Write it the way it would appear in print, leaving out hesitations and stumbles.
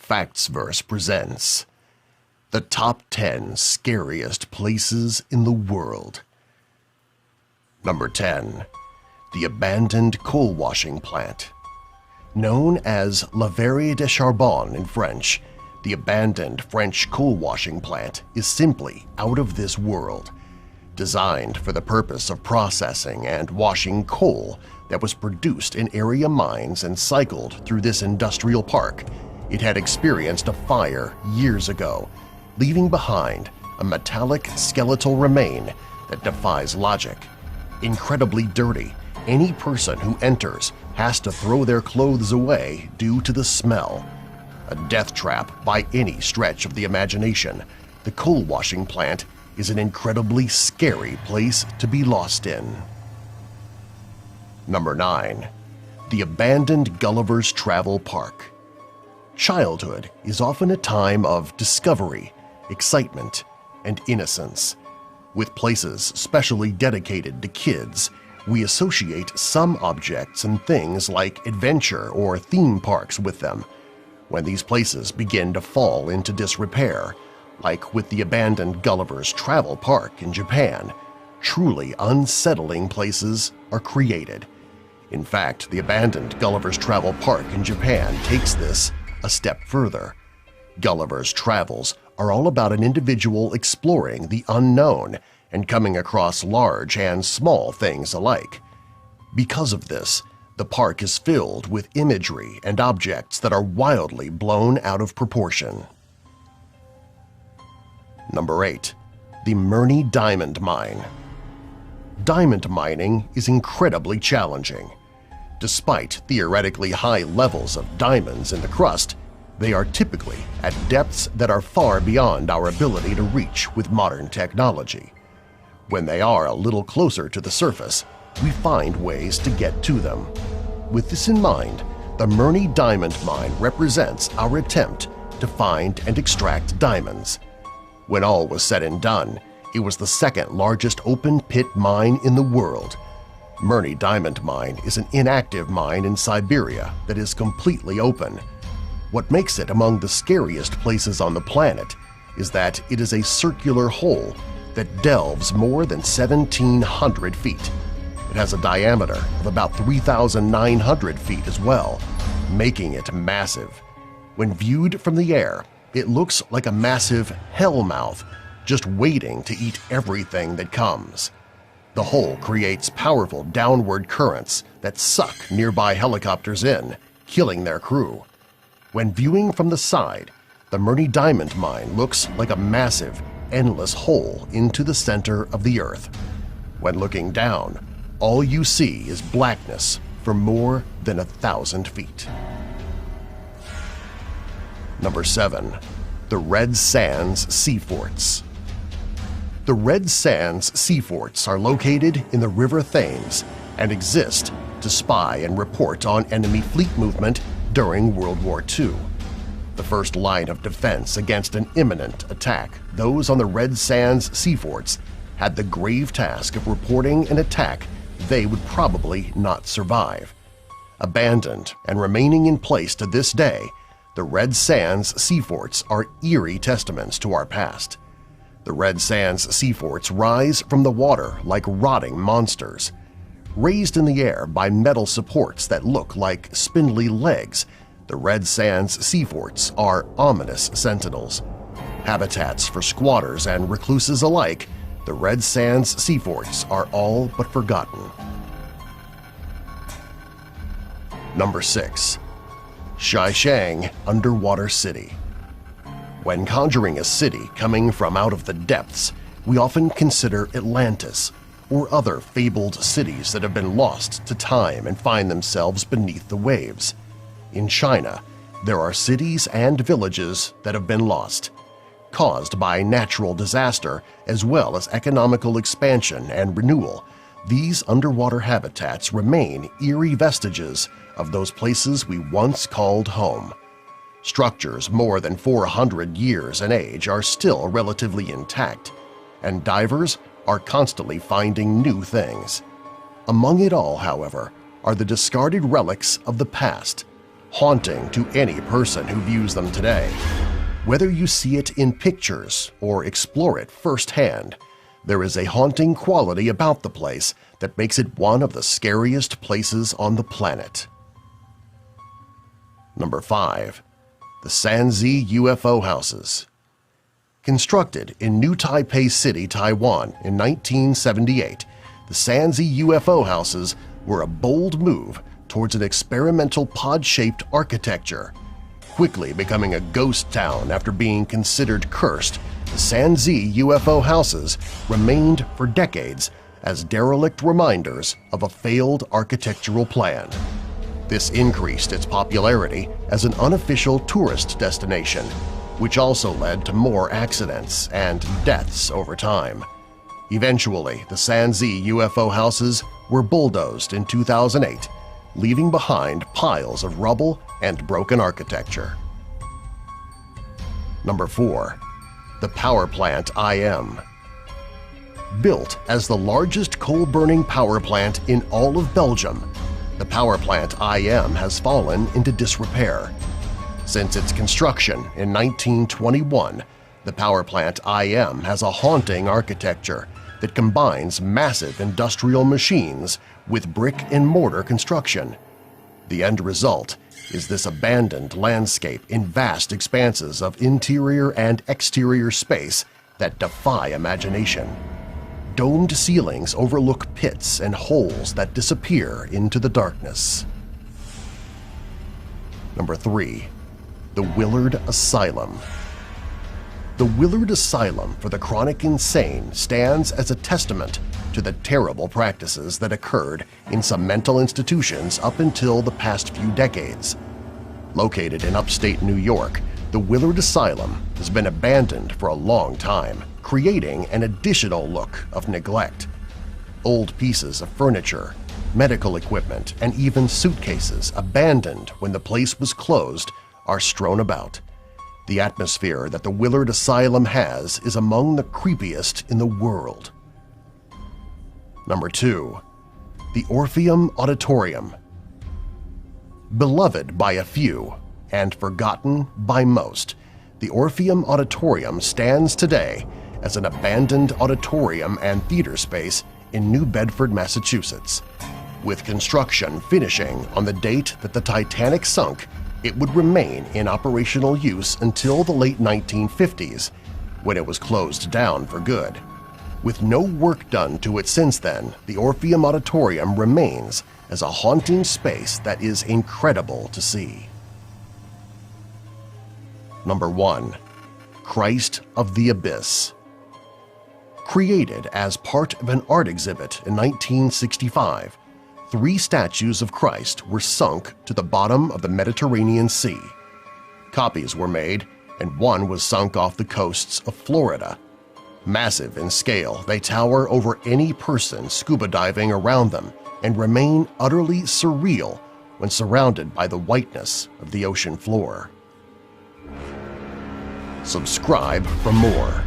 Factsverse presents the top 10 scariest places in the world. Number 10. The abandoned coal washing plant. Known as La Verrie de Charbon in French, the abandoned French coal washing plant is simply out of this world. Designed for the purpose of processing and washing coal that was produced in area mines and cycled through this industrial park, it had experienced a fire years ago, leaving behind a metallic skeletal remain that defies logic. Incredibly dirty, any person who enters has to throw their clothes away due to the smell. A death trap by any stretch of the imagination, the coal washing plant is an incredibly scary place to be lost in. Number 9. The abandoned Gulliver's Travel Park. Childhood is often a time of discovery, excitement, and innocence. With places specially dedicated to kids, we associate some objects and things like adventure or theme parks with them. When these places begin to fall into disrepair, like with the abandoned Gulliver's Travel Park in Japan, truly unsettling places are created. In fact, the abandoned Gulliver's Travel Park in Japan takes this a step further. Gulliver's Travels are all about an individual exploring the unknown and coming across large and small things alike. Because of this, the park is filled with imagery and objects that are wildly blown out of proportion. Number 8. The Murny Diamond Mine. Diamond mining is incredibly challenging. Despite theoretically high levels of diamonds in the crust, they are typically at depths that are far beyond our ability to reach with modern technology. When they are a little closer to the surface, we find ways to get to them. With this in mind, the Murny Diamond Mine represents our attempt to find and extract diamonds. When all was said and done, it was the second largest open-pit mine in the world. Murny Diamond Mine is an inactive mine in Siberia that is completely open. What makes it among the scariest places on the planet is that it is a circular hole that delves more than 1,700 feet. It has a diameter of about 3,900 feet as well, making it massive. When viewed from the air, it looks like a massive hellmouth just waiting to eat everything that comes. The hole creates powerful downward currents that suck nearby helicopters in, killing their crew. When viewing from the side, the Murny Diamond Mine looks like a massive, endless hole into the center of the earth. When looking down, all you see is blackness for more than 1,000 feet. Number 7. The Red Sands Sea Forts. The Red Sands Sea Forts are located in the River Thames and exist to spy and report on enemy fleet movement during World War II. The first line of defense against an imminent attack, those on the Red Sands Sea Forts had the grave task of reporting an attack they would probably not survive. Abandoned and remaining in place to this day, the Red Sands Sea Forts are eerie testaments to our past. The Red Sands Sea Forts rise from the water like rotting monsters. Raised in the air by metal supports that look like spindly legs, the Red Sands Sea Forts are ominous sentinels. Habitats for squatters and recluses alike, the Red Sands Sea Forts are all but forgotten. Number 6. Shishang Underwater City. When conjuring a city coming from out of the depths, we often consider Atlantis or other fabled cities that have been lost to time and find themselves beneath the waves. In China, there are cities and villages that have been lost, caused by natural disaster as well as economical expansion and renewal. These underwater habitats remain eerie vestiges of those places we once called home. Structures more than 400 years in age are still relatively intact, and divers are constantly finding new things. Among it all, however, are the discarded relics of the past, haunting to any person who views them today. Whether you see it in pictures or explore it firsthand, there is a haunting quality about the place that makes it one of the scariest places on the planet. Number 5. The Sanzi UFO Houses. Constructed in New Taipei City, Taiwan in 1978, the Sanzi UFO Houses were a bold move towards an experimental pod-shaped architecture. Quickly becoming a ghost town after being considered cursed, the Sanzi UFO Houses remained for decades as derelict reminders of a failed architectural plan. This increased its popularity as an unofficial tourist destination, which also led to more accidents and deaths over time. Eventually, the Sanzi UFO Houses were bulldozed in 2008, leaving behind piles of rubble and broken architecture. Number 4. The Power Plant IM. Built as the largest coal-burning power plant in all of Belgium, the power plant IM has fallen into disrepair. Since its construction in 1921, the power plant IM has a haunting architecture that combines massive industrial machines with brick-and-mortar construction. The end result is this abandoned landscape in vast expanses of interior and exterior space that defy imagination. Domed ceilings overlook pits and holes that disappear into the darkness. Number 3. The Willard Asylum. The Willard Asylum for the Chronic Insane stands as a testament to the terrible practices that occurred in some mental institutions up until the past few decades. Located in upstate New York, the Willard Asylum has been abandoned for a long time, creating an additional look of neglect. Old pieces of furniture, medical equipment, and even suitcases abandoned when the place was closed are strewn about. The atmosphere that the Willard Asylum has is among the creepiest in the world. Number 2. The Orpheum Auditorium. Beloved by a few and forgotten by most, the Orpheum Auditorium stands today as an abandoned auditorium and theater space in New Bedford, Massachusetts. With construction finishing on the date that the Titanic sunk, it would remain in operational use until the late 1950s, when it was closed down for good. With no work done to it since then, the Orpheum Auditorium remains as a haunting space that is incredible to see. Number 1. Christ of the Abyss. Created as part of an art exhibit in 1965, 3 statues of Christ were sunk to the bottom of the Mediterranean Sea. Copies were made, and one was sunk off the coasts of Florida. Massive in scale, they tower over any person scuba diving around them and remain utterly surreal when surrounded by the whiteness of the ocean floor. Subscribe for more.